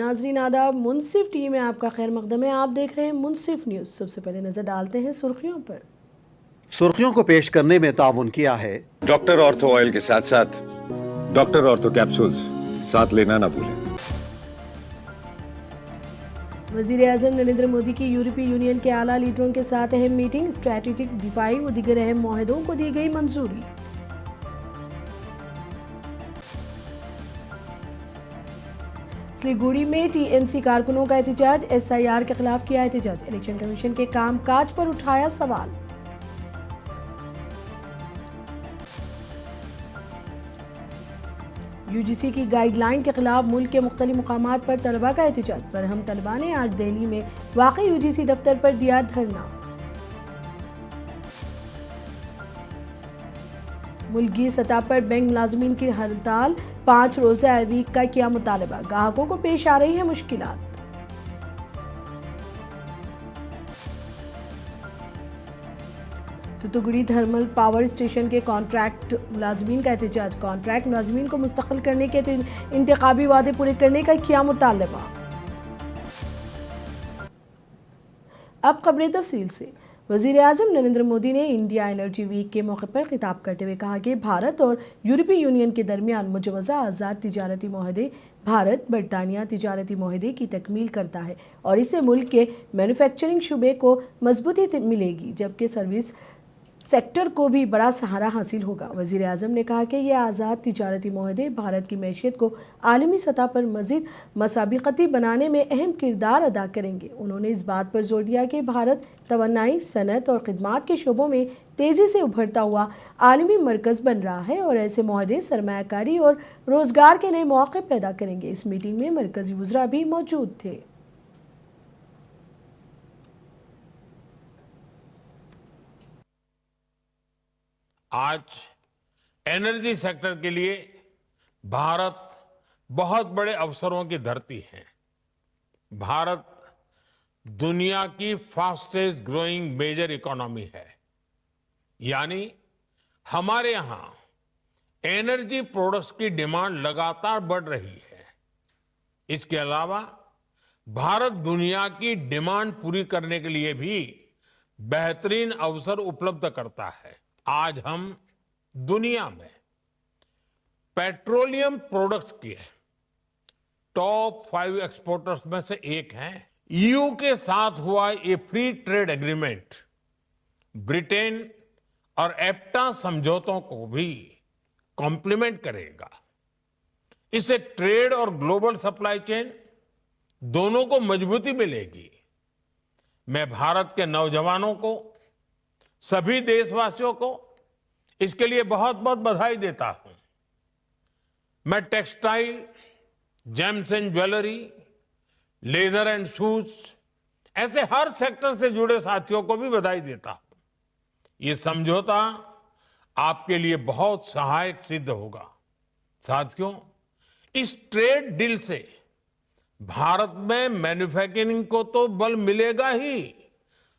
नाजरीन आदाब, मुनसिफ टीवी में आपका खैर मकदम है। आप देख रहे हैं मुनसिफ न्यूज़। सबसे पहले नजर डालते हैं सुर्खियों पर। सुर्खियों को पेश करने में ताउन किया है डॉक्टर ऑर्थो ऑयल के साथ साथ डॉक्टर ऑर्थो कैप्सूल्स साथ लेना ना भूलें। वज़ीर-ए-आज़म नरेंद्र मोदी की यूरोपीय यूनियन के आला लीडरों के साथ अहम मीटिंग। स्ट्रैटेजिक दिफाई व दीगर अहम मुआहदों को दी गई मंजूरी। सिलीगुड़ी में टीएमसी कारकुनों का एहतजाज। एसआईआर के खिलाफ किया एहतजाज। इलेक्शन कमीशन के कामकाज पर उठाया सवाल। यूजीसी की गाइडलाइन के खिलाफ मुल्क के मुख्तलिफ मुकामात पर तलबा का एहतजाज। बरहम तलबा ने आज दिल्ली में वाक़ यूजीसी दफ्तर पर दिया धरना। मुल्की सतह पर बैंक मुलाजमीन की हड़ताल। 5 रोज़ा वीक का किया मुतालबा। ग्राहकों को पेश आ रही है मुश्किलात। तुतुकुड़ी थर्मल पावर स्टेशन के कॉन्ट्रैक्ट मुलाजमीन का एहतजाज। कॉन्ट्रैक्ट मुलाजमीन को मुस्तकिल करने के इंतखाबी वादे पूरे करने का किया मुतालबा। अब खबरें तफसील से। वज़ीर-ए-आज़म नरेंद्र मोदी ने इंडिया एनर्जी वीक के मौके पर खिताब करते हुए कहा कि भारत और यूरोपीय यूनियन के दरमियान मुजवज़ा आज़ाद तिजारती माहदे भारत बरतानिया तिजारती माहदे की तकमील करता है और इससे मुल्क के मैन्युफैक्चरिंग शुबे को मजबूती मिलेगी, जबकि सर्विस सेक्टर को भी बड़ा सहारा हासिल होगा। वज़ीर-ए-आज़म ने कहा कि यह आज़ाद तिजारती माहदे भारत की मैशियत को आलमी सतह पर मज़ीद मसाबिकती बनाने में अहम किरदार अदा करेंगे। उन्होंने इस बात पर जोर दिया कि भारत तवानाई, सनत और खिदमात के शोबों में तेज़ी से उभरता हुआ आलमी मरकज़ बन रहा है और ऐसे माहदे सरमायाकारी और रोज़गार के नए मौक़े पैदा करेंगे। इस मीटिंग में मरकज़ी वज़रा भी मौजूद थे। आज एनर्जी सेक्टर के लिए भारत बहुत बड़े अवसरों की धरती है। भारत दुनिया की फास्टेस्ट ग्रोइंग मेजर इकोनॉमी है, यानी हमारे यहां एनर्जी प्रोडक्ट्स की डिमांड लगातार बढ़ रही है। इसके अलावा भारत दुनिया की डिमांड पूरी करने के लिए भी बेहतरीन अवसर उपलब्ध करता है। आज हम दुनिया में पेट्रोलियम प्रोडक्ट्स के टॉप 5 एक्सपोर्टर्स में से एक हैं। ईयू के साथ हुआ ये फ्री ट्रेड एग्रीमेंट ब्रिटेन और एप्टा समझौतों को भी कॉम्प्लीमेंट करेगा। इससे ट्रेड और ग्लोबल सप्लाई चेन दोनों को मजबूती मिलेगी। मैं भारत के नौजवानों को, सभी देशवासियों को इसके लिए बहुत बहुत बधाई देता हूं। मैं textile, James and jewellery, leather and shoes ऐसे हर सेक्टर से जुड़े साथियों को भी बधाई देता हूं। ये समझौता आपके लिए बहुत सहायक सिद्ध होगा। साथियों, इस ट्रेड डील से भारत में मैन्युफैक्चरिंग को तो बल मिलेगा ही,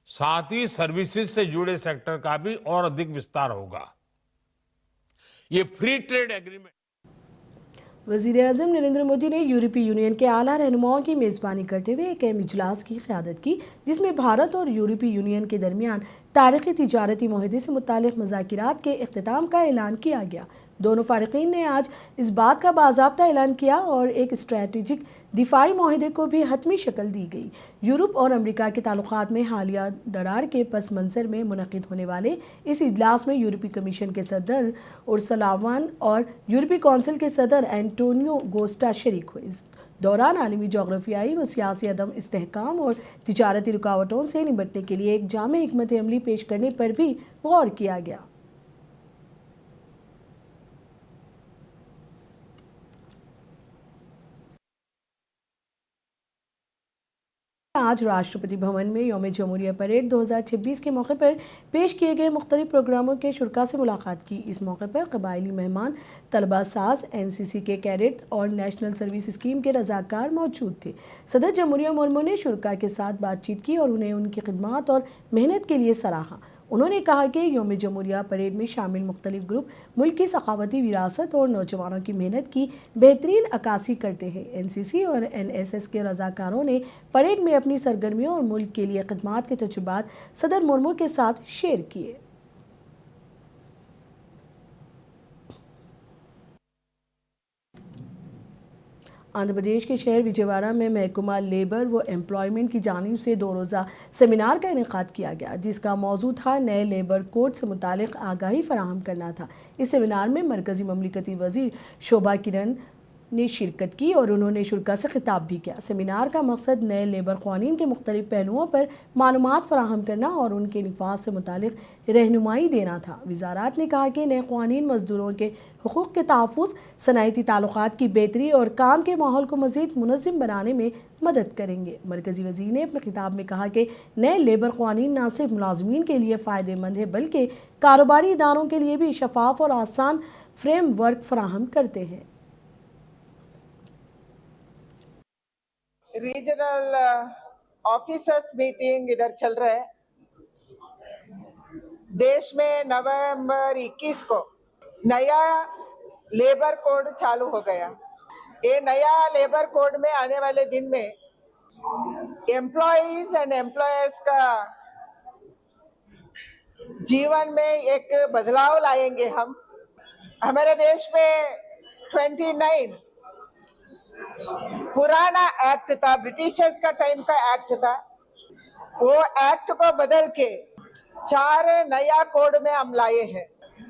साथ ही सर्विसेज से जुड़े सेक्टर का भी और अधिक विस्तार होगा। ये फ्री ट्रेड एग्रीमेंट। वज़ीर-ए-आज़म नरेंद्र मोदी ने यूरोपीय यूनियन के आला रहनुमाओं की मेज़बानी करते हुए एक अहम इजलास की क़यादत की, जिसमें भारत और यूरोपीय यूनियन के दरमियान तारीख़ी तिजारती मुआहदे से मुताल्लिक़ मुज़ाकिरात के इख्तिताम का ऐलान किया गया। दोनों फ़ारिक़ीन ने आज इस बात का बाज़ाब्ता ऐलान किया और एक स्ट्रैटेजिक दिफाई मुआहदे को भी हतमी शक्ल दी गई। यूरोप और अमेरिका के ताल्लुकात में हालिया दरार के पस मंज़र में मुनक़िद होने वाले इस इजलास में यूरोपीय कमीशन के सदर उर्सुला वॉन और यूरोपीय कौंसिल के सदर एंटोनियो कोस्टा शरीक हुए। इस दौरान आलमी जोग्राफियाई व सियासी अदम इस्तेहकाम और तिजारती रुकावटों से निपटने के लिए एक जामे हिकमत अमली पेश करने पर भी गौर किया गया। आज राष्ट्रपति भवन में यौम जमहूरिया परेड 2026 के मौके पर पेश किए गए मुख्तलिफ प्रोग्रामों के शुरा से मुलाकात की। इस मौके पर कबायली मेहमान, तलबा साज, एनसीसी के कैडेट्स और नेशनल सर्विस स्कीम के रजाकार मौजूद थे। सदर जमहूरिया मुर्मू ने शुरा के साथ बातचीत की और उन्हें उनकी खिदमात और मेहनत के लिए सराहा। उन्होंने कहा कि यौम जमहूरिया परेड में शामिल मुख्तलिफ ग्रुप मुल्क की सखावती विरासत और नौजवानों की मेहनत की बेहतरीन अक्कासी करते हैं। एनसीसी और एनएसएस के रजाकारों ने परेड में अपनी सरगर्मियों और मुल्क के लिए खिदमात के तजुर्बात सदर मुर्मू के साथ शेयर किए। आंध्र प्रदेश के शहर विजयवाड़ा में महकमा लेबर व एम्प्लॉयमेंट की जानिब से 2 रोज़ा सेमिनार का इनेकाद किया गया, जिसका मौजू था नए लेबर कोड से मुतालिक आगाही फराहम करना था। इस सेमिनार में मरकज़ी ममलिकती वज़ीर शोभा किरण ने शिरकत की और उन्होंने शुरा से खिताब भी किया। सेमिनार का मकसद नए लेबर क़वानीन के मुख्तलिफ पहलुओं पर मालूमात फराहम करना और उनके निफाज से मुतालिक रहनुमाई देना था। वज़ारत ने कहा कि नए क़वानीन मज़दूरों के हुकूक़ के तहफ़्फ़ुज़, सनअती ताल्लुक़ात की बेहतरी और काम के माहौल को मज़ीद मुनज़्ज़म बनाने में मदद करेंगे। मरकज़ी वज़ीर ने अपने खिताब में कहा कि नए लेबर क़वानीन न सिर्फ मुलाज़मीन के लिए फ़ायदेमंद है बल्कि कारोबारी इदारों के लिए भी शफ़ाफ़ और आसान फ्रेम वर्क फराहम करते हैं। रीजनल ऑफिसर्स मीटिंग इधर चल रहा है। देश में नवंबर 21 को नया लेबर कोड चालू हो गया। ये नया लेबर कोड में आने वाले दिन में एम्प्लॉयज एंड एम्प्लॉयर्स का जीवन में एक बदलाव लाएंगे हम। हमारे देश में 29 पुराना एक्ट था, ब्रिटिशर्स का टाइम का एक्ट था। वो एक्ट को बदल के 4 नया कोड में हम लाए हैं।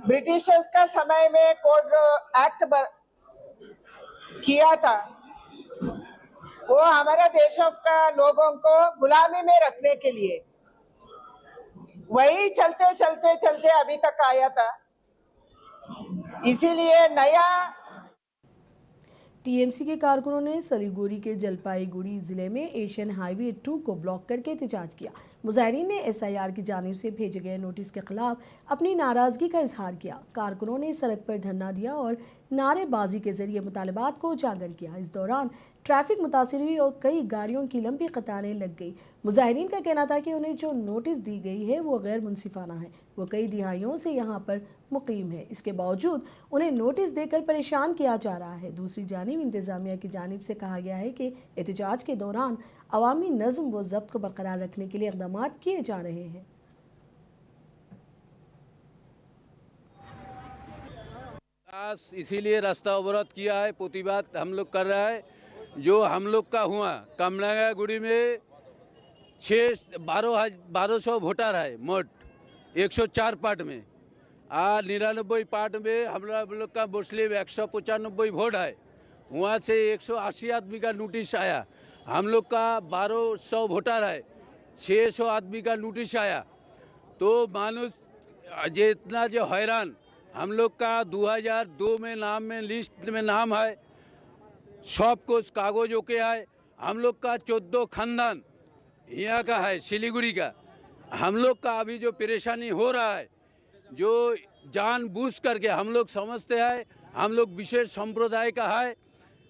ब्रिटिशर्स का समय में कोड एक्ट किया था, वो हमारे देशों का लोगों को गुलामी में रखने के लिए, वही चलते चलते चलते अभी तक आया था। इसीलिए नया टीएमसी के कारकुनों ने सिलीगुड़ी के जलपाईगुड़ी जिले में एशियन हाईवे 2 को ब्लॉक करके एहतजाज किया। मुजाहिरीन ने एसआईआर की जानिब से भेजे गए नोटिस के खिलाफ अपनी नाराजगी का इजहार किया। कारकुनों ने सड़क पर धरना दिया और नारेबाजी के जरिए मुतालबात को उजागर किया। इस दौरान ट्रैफिक मुतासिर हुई और कई गाड़ियों की लंबी कतारें लग गई। मुजाहिरीन का कहना था कि उन्हें जो नोटिस दी गई है वो गैर मुनसिफाना है। वो कई दिहाइयों से यहाँ पर मुकीम है, इसके बावजूद उन्हें नोटिस देकर परेशान किया जा रहा है। दूसरी जानिब इंतज़ामिया की जानिब से कहा गया है कि एहतजाज के दौरान अवामी नज़्म व ज़ब्त को बरकरार रखने के लिए इक़दाम किए जा रहे हैं। इसीलिए रास्ता अवरोध किया है, प्रतिवाद हम लोग कर रहा है। जो हम लोग का हुआ कमलांगागुड़ी में 1200 वोटर है मोट 104 पार्ट में, 99 पार्ट में हम लोग का मुस्लिम 195 वोट है। वहाँ से 180 आदमी का नोटिस आया। हम लोग का 1200 वोटर है, 600 आदमी का नोटिस आया। तो मानो जितना जो हैरान, हम लोग का 2002 में नाम में लिस्ट में नाम है, सब कुछ कागज ओके है। हम लोग का 14 खानदान यहाँ का है, सिलीगुड़ी का। हम लोग का अभी जो परेशानी हो रहा है, जो जानबूझ करके हम लोग समझते हैं हम लोग विशेष संप्रदाय का है,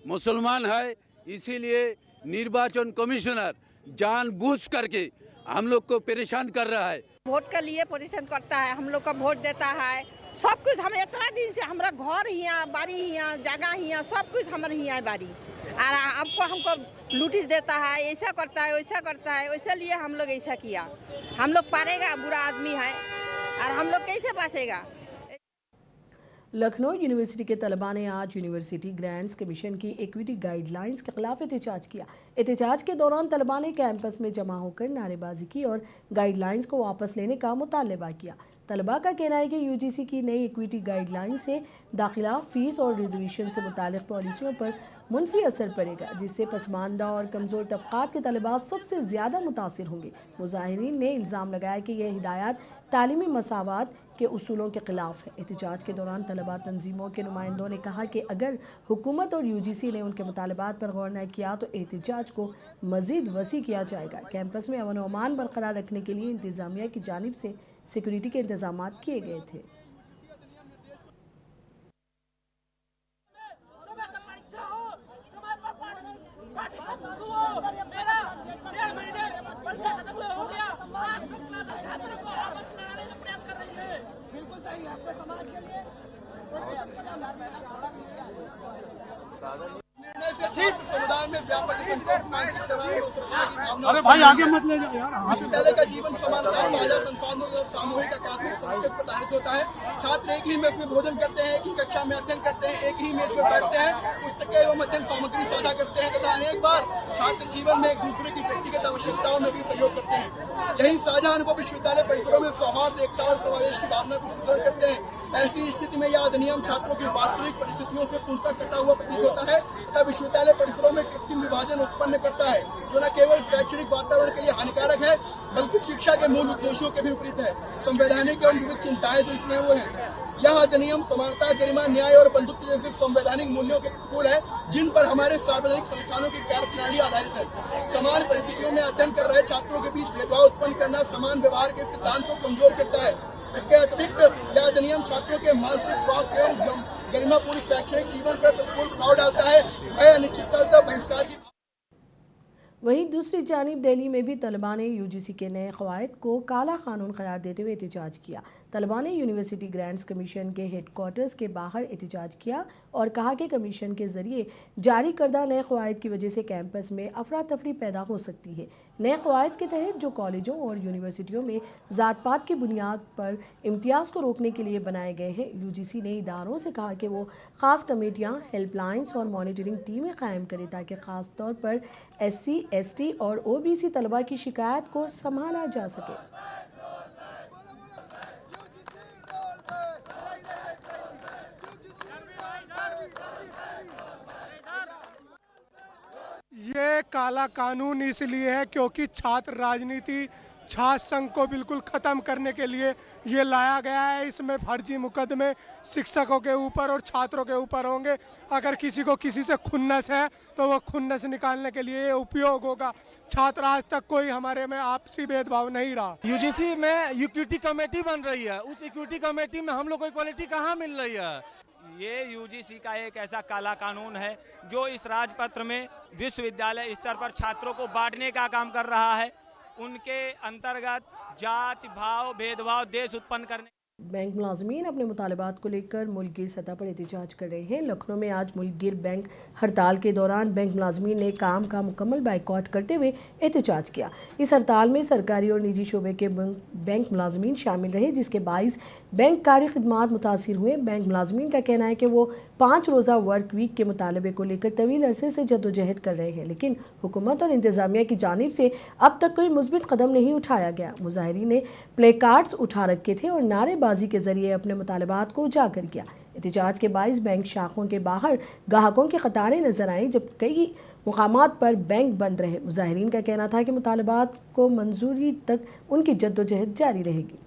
मुसलमान है, इसीलिए निर्वाचन कमिश्नर जानबूझ करके हम लोग को परेशान कर रहा है। वोट के लिए परेशान करता है, हम लोग का वोट देता है, सब कुछ। हम इतना दिन से हमारा घर हियाँ, बाड़ी हियाँ, जगह हियाँ, सब कुछ हमारे हियाँ बाड़ी, और आपको हमको लूटिस देता है, ऐसा करता है, वैसा करता है। वैसे लिए हम लोग ऐसा किया। हम लोग पारेगा, बुरा आदमी है, और हम लोग कैसे बचेगा। लखनऊ यूनिवर्सिटी के तलबा ने आज यूनिवर्सिटी ग्रांट्स कमीशन की इक्विटी गाइडलाइंस के खिलाफ एहतजाज किया। एहतजाज के दौरान तलबा ने कैंपस में जमा होकर नारेबाजी की और गाइडलाइंस को वापस लेने का मुतालबा किया। तलबा का कहना है कि यूजीसी की नई इक्विटी गाइडलाइंस से दाखिला फीस और रिजर्वेशन से मुतालिक पॉलिसियों पर मुनफी असर पड़ेगा, जिससे पसमानदा और कमज़ोर तबक़ात के तलबा सबसे ज़्यादा मुतासिर होंगे। मुज़ाहिरीन ने इल्ज़ाम लगाया कि यह हिदायत तालीमी मसावत के उसूलों के ख़िलाफ़ है। एहतजाज के दौरान तलबा तंजीमों के नुमाइंदों ने कहा कि अगर हुकूमत और यूजीसी ने उनके मुतालबात पर गौर न किया तो एहतजाज को मज़ीद वसी किया जाएगा। कैंपस में अमन व अमान बरकरार रखने के लिए इंतज़ामिया की जानिब से सिक्योरिटी के इंतजाम किए गए थे। मेरा 1.5 महीने परीक्षा खत्म हो गया, आज तक छात्रों को आपस लड़ाने निर्णय से छात्र समुदाय में व्यापक संतोष, मानसिक तनाव और सुरक्षा की भावना। अरे भाई आगे मत ले जाओ यार। विश्वविद्यालय का जीवन समानता, साझा संसाधनों और सामूहिक अकादमिक संस्कृति पर आधारित होता है। छात्र एक ही मेस में भोजन करते हैं, एक ही कक्षा में अध्ययन करते हैं, एक ही मेज पर बैठते हैं, पुस्तकें एवं अध्ययन सामग्री साझा करते हैं तथा अनेक बार छात्र जीवन में एक दूसरे की व्यक्तिगत आवश्यकताओं में भी सहयोग करते हैं। यही साझा अनुभव विश्वविद्यालय परिसरों में सौहार्द, एकता और समावेश की भावना को सुदृढ़ करते हैं। ऐसी स्थिति में यह अधिनियम छात्रों की वास्तविक परिस्थितियों से पूर्णतः कटा हुआ प्रतीत होता है तथा विश्वविद्यालय परिसरों में कृत्रिम विभाजन उत्पन्न करता है, जो न केवल शैक्षणिक वातावरण के लिए हानिकारक है बल्कि शिक्षा के मूल उद्देश्यों के भी विपरीत है। संवैधानिक एवं विविध चिंताएं जो इसमें वो है, यह अधिनियम समानता, गरिमा, न्याय और बंधुत्व जैसे संवैधानिक मूल्यों के प्रतिकूल है, जिन पर हमारे सार्वजनिक संस्थानों की कार्यप्रणाली आधारित है। समान परिस्थितियों में अध्ययन कर रहे छात्रों के बीच भेदभाव उत्पन्न करना समान व्यवहार के सिद्धांत को कमजोर करता है। इसके अतिरिक्त यह अधिनियम छात्रों के मानसिक स्वास्थ्य एवं गरिमापूर्ण शैक्षणिक जीवन पर प्रतिकूल प्रभाव डालता है। भय, अनिश्चितता तथा बहिष्कार की। वहीं दूसरी जानिब दिल्ली में भी तलबा ने यूजीसी के नए क़वायद को काला कानून करार देते हुए एहतजाज किया। तलबा ने यूनिवर्सिटी ग्रांट्स कमीशन के हेडक्वार्टर्स के बाहर एहतजाज किया और कहा कि कमीशन के जरिए जारी करदा नए क़वायद की वजह से कैंपस में अफरा तफरी पैदा हो सकती है। नए क़वायद के तहत जो कॉलेजों और यूनिवर्सिटियों में ज़ात पात की बुनियाद पर इम्तियाज़ को रोकने के लिए बनाए गए हैं, यूजीसी ने इदारों से कहा कि वो ख़ास कमेटियाँ, हेल्पलाइंस और मॉनिटरिंग टीमें कायम करें ताकि ख़ास तौर पर SC, ST और OBC तलबा की शिकायत को संभाला जा सके। ये काला कानून इसलिए है क्योंकि छात्र राजनीति, छात्र संघ को बिल्कुल ख़त्म करने के लिए ये लाया गया है। इसमें फर्जी मुकदमे शिक्षकों के ऊपर और छात्रों के ऊपर होंगे। अगर किसी को किसी से खुन्नस है तो वो खुन्नस निकालने के लिए ये उपयोग होगा। छात्र आज तक कोई हमारे में आपसी भेदभाव नहीं रहा। यूजीसी में इक्विटी कमेटी बन रही है, उस इक्विटी कमेटी में हम लोग को इक्वालिटी कहाँ मिल रही है? ये यूजीसी का एक ऐसा काला कानून है जो इस राजपत्र में विश्वविद्यालय स्तर पर छात्रों को बांटने का काम कर रहा है। उनके अंतर्गत जाति भाव, भेदभाव, देश उत्पन्न करने। बैंक मुलाजमीन अपने मुतालबात को लेकर मुल्कगीर सतह पर एहतजाज कर रहे हैं। लखनऊ में आज मुल्कगीर बैंक हड़ताल के दौरान बैंक मुलाजमीन ने काम का मुकम्मल बाइकआउट करते हुए एहतजाज किया। इस हड़ताल में सरकारी और निजी शोबे के बैंक मुलाजमीन शामिल रहे, जिसके बाइस बैंक कारी खिदमात मुतासिर हुए। बैंक मुलाजमीन का कहना है कि वो 5 रोज़ा वर्क वीक के मुतालबे को लेकर तवील अरसे से जद्दोजहद कर रहे हैं, लेकिन हुकूमत और इंतज़ामिया की जानिब से अब तक कोई मुस्बित कदम नहीं उठाया गया। मुजाहिरीन ने प्ले कार्ड्स उठा रखे थे और नारेबाजी के जरिए अपने मुतालबात को उजागर किया। एहतजाज के बाइस बैंक शाखों के बाहर ग्राहकों की कतारें नजर आईं, जब कई मुकामात पर बैंक बंद रहे। मुजाहिरीन का कहना था कि मुतालबात को मंजूरी तक उनकी जद्दोजहद जारी रहेगी।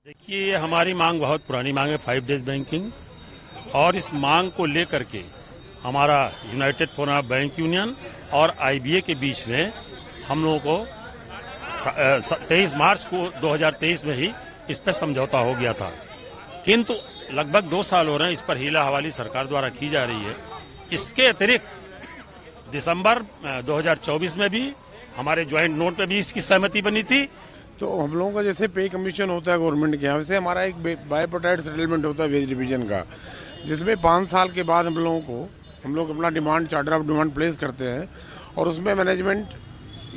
देखिए, हमारी मांग बहुत पुरानी मांग है, 5 डेज बैंकिंग, और इस मांग को लेकर के हमारा United forum of bank union और IBA के बीच में हम लोगों को 23 मार्च को 2023 में ही इस पर समझौता हो गया था, किंतु लगभग 2 साल हो रहे हैं इस पर हीला हवाली सरकार द्वारा की जा रही है। इसके अतिरिक्त दिसंबर 2024 में भी हमारे ज्वाइंट नोट पे भी इसकी सहमति बनी थी। तो हम लोगों का जैसे पे कमीशन होता है गवर्नमेंट के यहाँ, वैसे हमारा एक बायपोटाइड सेटलमेंट होता है वेज डिवीजन का, जिसमें 5 साल के बाद हम लोग अपना demand, charter of demand place करते हैं और उसमें मैनेजमेंट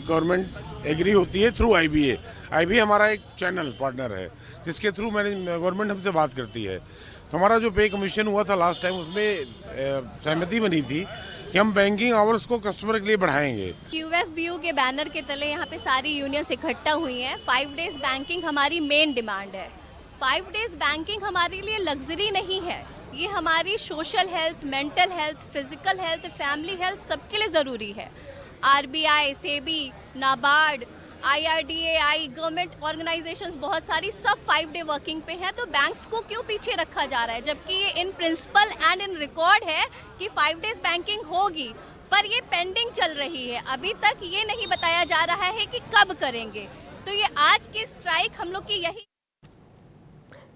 गवर्नमेंट एग्री होती है थ्रू IBA। IBA हमारा एक चैनल पार्टनर है जिसके थ्रू गवर्नमेंट हमसे बात करती है। तो हमारा जो पे कमीशन हुआ था लास्ट टाइम, उसमें सहमति बनी थी कि हम बैंकिंग आवर्स को कस्टमर के लिए बढ़ाएंगे। QFBU के बैनर के तले यहाँ पे सारी यूनियंस इकट्ठा हुई हैं। 5 डेज बैंकिंग हमारी मेन डिमांड है। 5 डेज बैंकिंग हमारे लिए लग्जरी नहीं है, ये हमारी social health, mental health, physical health, family health सबके लिए ज़रूरी है। RBI, SEBI, NABARD, IRDAI, government organisations बहुत सारी सब 5 डे वर्किंग पे हैं, तो बैंक्स को क्यों पीछे रखा जा रहा है, जबकि ये in principle and in record है कि 5 डेज बैंकिंग होगी, पर ये पेंडिंग चल रही है। अभी तक ये नहीं बताया जा रहा है कि कब करेंगे। तो ये आज की स्ट्राइक हम लोग की यही।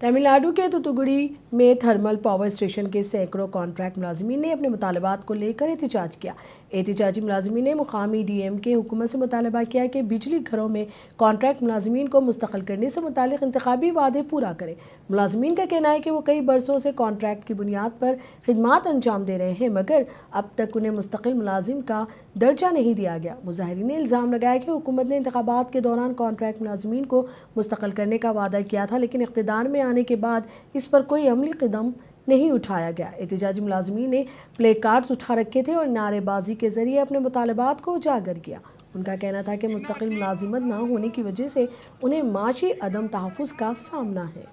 तमिलनाडु के तूतुकुड़ी में थर्मल पावर स्टेशन के सैकड़ों कॉन्ट्रैक्ट मुलाजिमीन ने अपने मुतालबात को लेकर एहतजाज किया। एहतजाजी मुलाजिमीन ने मुकामी DM के हुकूमत से मुतालबा किया कि बिजली घरों में कॉन्ट्रैक्ट मुलाजिमीन को मुस्तकिल करने से मुतालिक इंतखाबी वादे पूरा करें। मुलाजिमीन का कहना है कि वो कई बरसों से कॉन्ट्रैक्ट की बुनियाद पर खिदमात अंजाम दे रहे हैं, मगर अब तक उन्हें मुस्तकिल मुलाजिम का दर्जा नहीं दिया गया। मुजाहिरीन ने इल्ज़ाम लगाया कि हुकूमत ने इंतखाबात के दौरान कॉन्ट्रैक्ट मुलाजिमीन को मुस्तकिल करने का वादा किया था, लेकिन इक़्तिदार में आने के बाद इस पर कोई अमली कदम नहीं उठाया गया। एहतजाजी मुलाजिमीन ने प्ले कार्ड्स उठा रखे थे और नारेबाजी के जरिए अपने मुतालबात को उजागर किया। उनका कहना था कि मुस्तकिल मुलाजिमत ना होने की वजह से उन्हें माशी अदम तहफ़्फ़ुज़ का सामना है।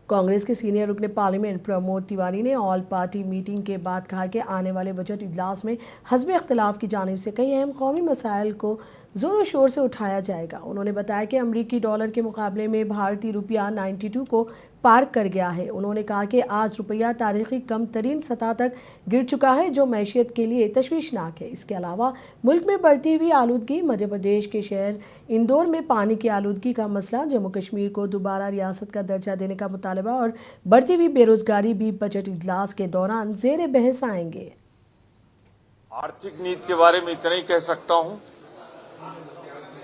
कांग्रेस के सीनियर रुकन पार्लियामेंट प्रमोद तिवारी ने ऑल पार्टी मीटिंग के बाद कहा कि आने वाले बजट इजलास में हस्ब इख्तिलाफ की जानिब से कई अहम कौमी मसाइल को ज़ोरों शोर से उठाया जाएगा। उन्होंने बताया कि अमरीकी डॉलर के मुकाबले में भारतीय रुपया 92 को पार कर गया है। उन्होंने कहा कि आज रुपया तारीखी कम तरीन सतह तक गिर चुका है, जो मैशियत के लिए तशवीशनाक है। इसके अलावा मुल्क में बढ़ती हुई आलूदगी, मध्य प्रदेश के शहर इंदौर में पानी की आलूदगी का मसला, जम्मू कश्मीर को दोबारा रियासत का दर्जा देने का मुतालबा और बढ़ती हुई बेरोजगारी भी बजट इजलास के दौरान जेर बहस आएंगे। आर्थिक नीति के बारे में इतना ही कह सकता हूं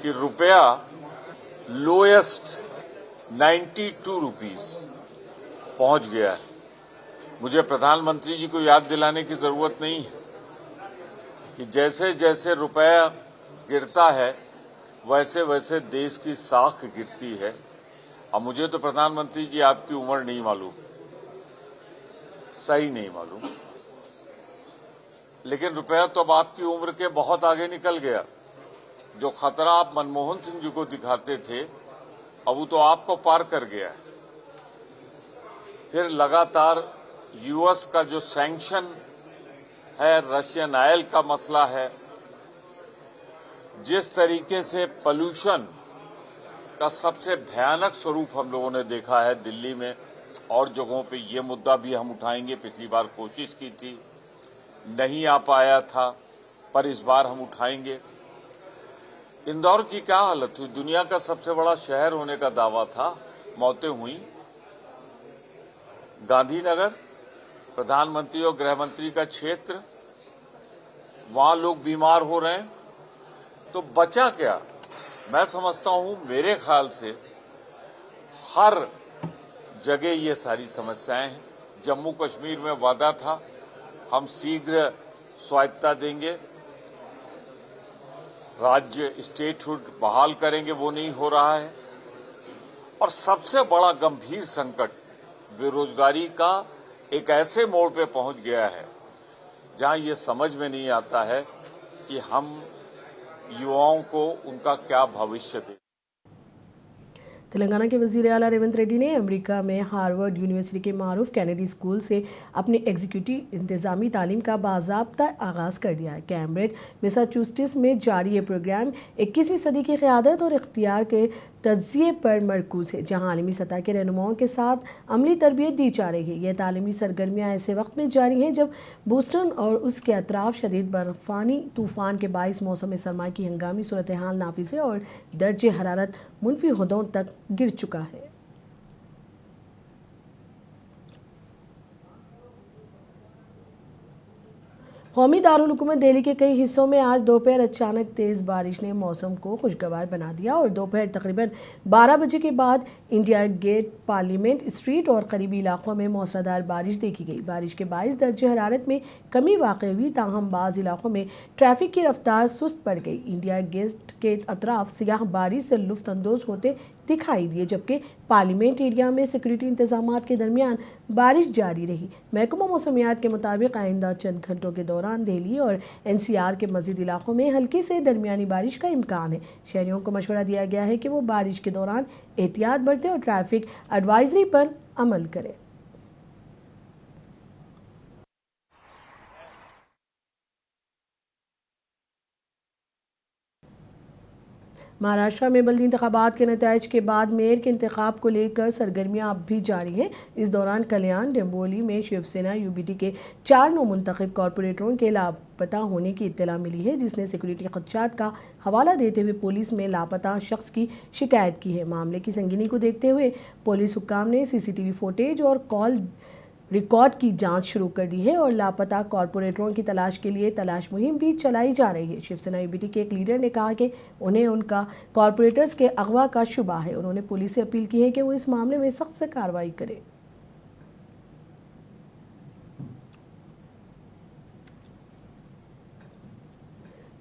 कि रुपया लोएस्ट 92 रुपीस पहुंच गया है। मुझे प्रधानमंत्री जी को याद दिलाने की जरूरत नहीं है कि जैसे जैसे रुपया गिरता है वैसे वैसे देश की साख गिरती है। अब मुझे तो प्रधानमंत्री जी आपकी उम्र नहीं मालूम, सही नहीं मालूम, लेकिन रुपया तो अब आपकी उम्र के बहुत आगे निकल गया। जो खतरा आप मनमोहन सिंह जी को दिखाते थे, अब वो तो आपको पार कर गया है। फिर लगातार यूएस का जो सैंक्शन है, रशियन ऑयल का मसला है, जिस तरीके से पोल्यूशन का सबसे भयानक स्वरूप हम लोगों ने देखा है दिल्ली में और जगहों पे, ये मुद्दा भी हम उठाएंगे। पिछली बार कोशिश की थी, नहीं आ पाया था, पर इस बार हम उठाएंगे। इंदौर की क्या हालत हुई, दुनिया का सबसे बड़ा शहर होने का दावा था, मौतें हुई। गांधीनगर, प्रधानमंत्री और गृह मंत्री का क्षेत्र, वहां लोग बीमार हो रहे हैं, तो बचा क्या? मैं समझता हूं, मेरे ख्याल से हर जगह ये सारी समस्याएं हैं। जम्मू कश्मीर में वादा था हम शीघ्र स्वायत्तता देंगे, राज्य स्टेटहुड बहाल करेंगे, वो नहीं हो रहा है। और सबसे बड़ा गंभीर संकट बेरोजगारी का एक ऐसे मोड़ पे पहुंच गया है जहां ये समझ में नहीं आता है कि हम युवाओं को उनका क्या भविष्य दें। तेलंगाना के वज़ीर आला रेवंत रेड्डी ने अमेरिका में हार्वर्ड यूनिवर्सिटी के मारूफ कैनेडी स्कूल से अपनी एग्जीक्यूटिव इंतज़ामी तालीम का बाज़ाब्ता आगाज़ कर दिया है। कैम्ब्रिज मैसाचुसेट्स में जारी ये प्रोग्राम 21वीं सदी की क़यादत और इख्तियार के तज्ज़िये पर मरकूज़ है, जहाँ आलमी सतह के रहनुमाओं के साथ अमली तरबियत दी जा रही है। यह तालीमी सरगर्मियाँ ऐसे वक्त में जारी हैं जब बोस्टन और उसके अतराफ शदीद बर्फ़ानी तूफ़ान के बाइस मौसम सरमा की हंगामी सूरत हाल नाफिज़ है और दर्जे हरारत मुनफी हदों तक गिर चुका है। कौमी दारुल हुकूमत दिल्ली के कई हिस्सों में आज दोपहर अचानक तेज़ बारिश ने मौसम को खुशगवार बना दिया और दोपहर तकरीबन 12 बजे के बाद इंडिया गेट, पार्लियामेंट स्ट्रीट और करीबी इलाकों में मौसलाधार बारिश देखी गई। बारिश के बायस दर्जे हरारत में कमी वाक़ हुई, ताहम बाज़ इलाकों में ट्रैफिक की रफ्तार सुस्त पड़ गई। इंडिया गेट के अतराफ सियाह बारिश से लुफ्तअंदोज़ होते दिखाई दिए, जबकि पार्लियामेंट एरिया में सिक्योरिटी इंतजामात के दरमियान बारिश जारी रही। महकमा मौसमियात के मुताबिक आइंदा चंद घंटों के दौरान दिल्ली और NCR के मज़ीद इलाकों में हल्की से दरमियानी बारिश का इम्कान है। शहरियों को मशवरा दिया गया है कि वो बारिश के दौरान एहतियात बरतें और ट्रैफिक एडवाइजरी पर अमल करें। महाराष्ट्र में बल्दी इंतखाबात के नताइज के बाद मेयर के इंतखाब को लेकर सरगर्मियां अब भी जारी हैं। इस दौरान कल्याण डंबोली में शिवसेना UBT के 4 नौमुंतखब कॉरपोरेटरों के लापता होने की इत्तला मिली है, जिसने सिक्योरिटी खदशात का हवाला देते हुए पुलिस में लापता शख्स की शिकायत की है। मामले की संगीनी को देखते हुए पुलिस हुक्काम ने CCTV फुटेज और कॉल रिकॉर्ड की जांच शुरू कर दी है और लापता कॉरपोरेटरों की तलाश के लिए तलाश मुहिम भी चलाई जा रही है। शिवसेना UBT के एक लीडर ने कहा कि उन्हें उनका कॉरपोरेटर्स के अगवा का शुबा है। उन्होंने पुलिस से अपील की है कि वो इस मामले में सख्त से कार्रवाई करे।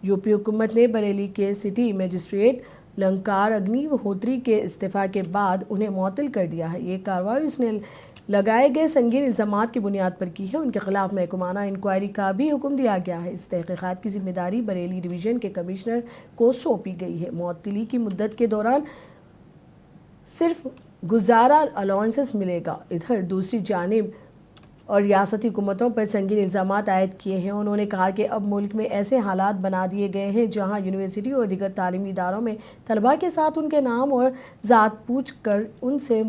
यूपी हुकूमत ने बरेली के सिटी मजिस्ट्रेट लंकार अग्निहोत्री के इस्तीफा के बाद उन्हें मुअत्तल कर दिया है। ये कार्रवाई उसने लगाए गए संगीन इल्ज़ामात की बुनियाद पर की है। उनके खिलाफ महकमाना इंक्वायरी का भी हुक्म दिया गया है। इस तहकीकात की जिम्मेदारी बरेली डिवीज़न के कमिश्नर को सौंपी गई है। मुअत्तली की मुद्दत के दौरान सिर्फ गुजारा अलाउंसेस मिलेगा। इधर दूसरी जानिब और रियासती हुकूमतों पर संगीन इल्ज़ामात आयद किए हैं। उन्होंने कहा कि अब मुल्क में ऐसे हालात बना दिए गए हैं जहां यूनिवर्सिटी और दीगर तालीमी इदारों में तलबा के साथ उनके नाम और ज़ात पूछ कर उनसे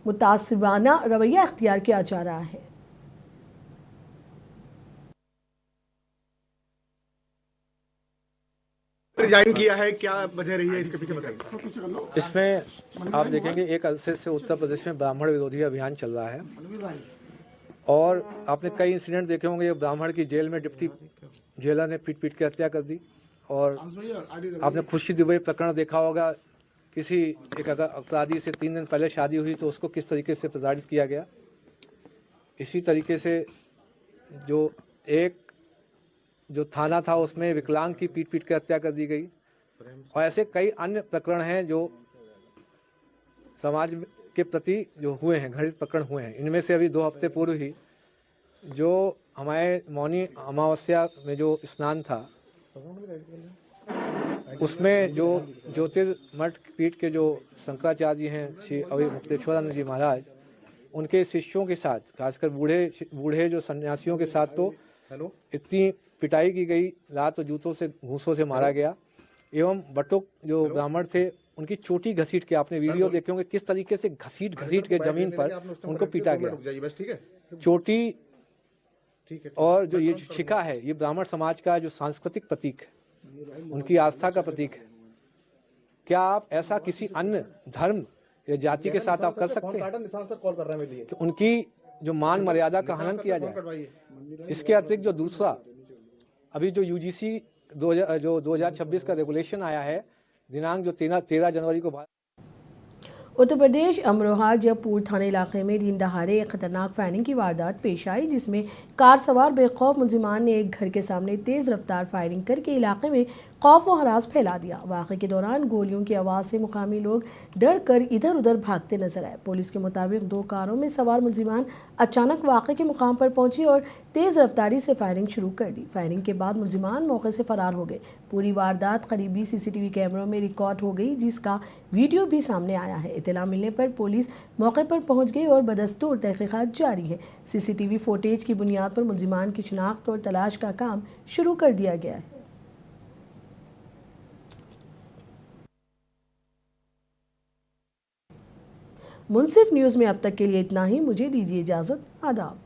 मुतासिबाना रवैया अख्तियार किया जा रहा है। रिजाइन किया है, क्या वजह रही है, इसके पीछे बताइए। इसमें आप देखेंगे एक अरसे से उत्तर प्रदेश में ब्राह्मण विरोधी अभियान चल रहा है और आपने कई इंसिडेंट देखे होंगे। ब्राह्मण की जेल में डिप्टी जेलर ने पीट के हत्या कर दी और आपने खुशी दुबई प्रकरण देखा होगा। किसी एक अपराधी से 3 दिन पहले शादी हुई तो उसको किस तरीके से प्रताड़ित किया गया। इसी तरीके से जो थाना था उसमें विकलांग की पीट के हत्या कर दी गई और ऐसे कई अन्य प्रकरण हैं जो समाज के प्रति जो हुए हैं, घटित प्रकरण हुए हैं। इनमें से अभी 2 हफ्ते पूर्व ही जो हमारे मौनी अमावस्या में जो स्नान था उसमें जो ज्योतिर्मठ पीठ के जो शंकराचार्य हैं श्री अवि मुक्तेश्वरानंद जी महाराज, उनके शिष्यों के साथ, खासकर बूढ़े जो सन्यासियों के साथ तो इतनी पिटाई की गई, लात और जूतों से घूंसों से मारा गया। एवं बटुक जो ब्राह्मण थे उनकी चोटी घसीट के, आपने वीडियो देखे होंगे किस तरीके से घसीट के जमीन पर उनको पीटा गया। चोटी और जो ये शिखा है ये ब्राह्मण समाज का जो सांस्कृतिक प्रतीक है, उनकी आस्था का प्रतीक है। क्या आप ऐसा किसी अन्य धर्म या जाति के साथ आप कर सकते हैं कि उनकी जो मान मर्यादा का हनन किया जाए? इसके अतिरिक्त जो दूसरा अभी जो UGC 2026 का रेगुलेशन आया है, दिनांक जो 13 जनवरी को उत्तर प्रदेश अमरोहा जयपुर थाने इलाके में दिन दहाड़े एक खतरनाक फायरिंग की वारदात पेश आई, जिसमें कार सवार बेखौफ मुलजिमान ने एक घर के सामने तेज़ रफ्तार फायरिंग करके इलाके में खौफ व हरास फैला दिया। वाक़े के दौरान गोलियों की आवाज़ से मुकामी लोग डर कर इधर उधर भागते नजर आए। पुलिस के मुताबिक 2 कारों में सवार मुलजिमान अचानक वाक़े के मुकाम पर पहुंचे और तेज़ रफ्तारी से फायरिंग शुरू कर दी। फायरिंग के बाद मुलजिमान मौके से फरार हो गए। पूरी वारदात करीबी CCTV कैमरों में रिकॉर्ड हो गई, जिसका वीडियो भी सामने आया है। इत्तला मिलने पर पुलिस मौके पर पहुंच गई और बदस्तूर तहकीकात जारी है। CCTV फुटेज की बुनियाद पर मुलजिमान की शिनाख्त और तलाश का काम शुरू कर दिया गया है। मुंसिफ न्यूज़ में अब तक के लिए इतना ही। मुझे दीजिए इजाज़त। आदाब।